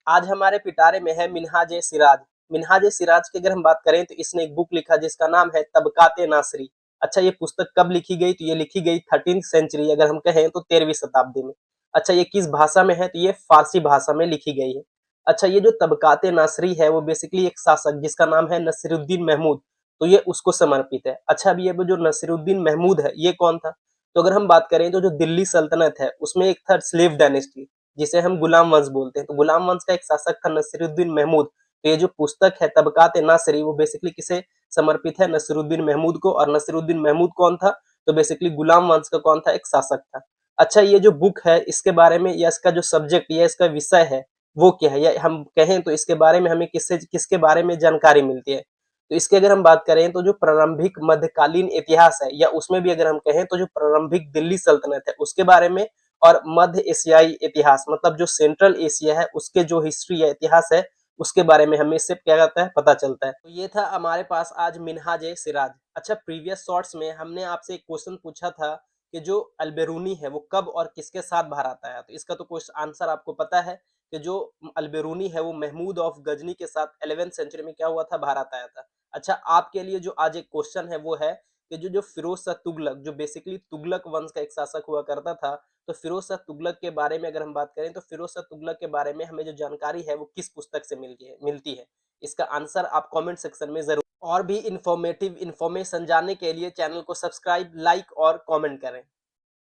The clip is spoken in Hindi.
आज हमारे पिटारे में है मिन्हाज ए सिराज। मिन्हाज ए सिराज की अगर हम बात करें तो इसने एक बुक लिखा जिसका नाम है तबकाते नासरी। अच्छा, ये पुस्तक कब लिखी गई? तो ये लिखी गई 13वीं सेंचुरी, अगर हम कहें तो 13वीं शताब्दी में। अच्छा, ये किस भाषा में है? तो ये फारसी भाषा में लिखी गई है। अच्छा, ये जो तबकाते नासरी है वो बेसिकली एक शासक जिसका नाम है नसीरुद्दीन महमूद, तो ये उसको समर्पित है। अच्छा, अब ये जो नसीरुद्दीन महमूद है ये कौन था? तो अगर हम बात करें तो जो दिल्ली सल्तनत है उसमें एक था स्लेव डायनेस्टी जिसे हम गुलाम वंश बोलते हैं। तो गुलाम वंश का एक शासक था नसीरुद्दीन महमूद। तो ये जो पुस्तक है तबकात नासरी वो बेसिकली किसे समर्पित है? नसीरुद्दीन महमूद को। और नसीरुद्दीन महमूद कौन था? तो बेसिकली गुलाम वंश का कौन था? एक शासक था। अच्छा, ये जो बुक है इसके बारे में या इसका जो सब्जेक्ट या इसका विषय है वो क्या है, या हम कहें तो इसके बारे में हमें किसके बारे में जानकारी मिलती है? तो इसकी अगर हम बात करें तो जो प्रारंभिक मध्यकालीन इतिहास है या उसमें भी अगर हम कहें तो जो प्रारंभिक दिल्ली सल्तनत है उसके बारे में, और मध्य एशियाई इतिहास मतलब जो सेंट्रल एशिया है उसके जो हिस्ट्री है इतिहास है उसके बारे में हमें इससे क्या कहता है पता चलता है। तो ये था हमारे पास आज मिन्हाज ए सिराज। अच्छा, प्रीवियस शॉर्ट्स में हमने आपसे एक क्वेश्चन पूछा था कि जो अलबेरूनी है वो कब और किसके साथ भारत आया, तो इसका तो क्वेश्चन आंसर आपको पता है कि जो अलबेरूनी है वो महमूद ऑफ गजनी के साथ 11वीं सेंचुरी में क्या हुआ था? भारत आया था। अच्छा, आपके लिए जो आज एक क्वेश्चन है वो है कि जो जो फिरोज शाह तुगलक जो बेसिकली तुगलक वंश का एक शासक हुआ करता था, तो फिरोज शाह तुगलक के बारे में अगर हम बात करें तो फिरोज शाह तुगलक के बारे में हमें जो जानकारी है वो किस पुस्तक से मिलती है? इसका आंसर आप कमेंट सेक्शन में जरूर। और भी इंफॉर्मेटिव इंफॉर्मेशन जानने के लिए चैनल को सब्सक्राइब, लाइक और कमेंट करें।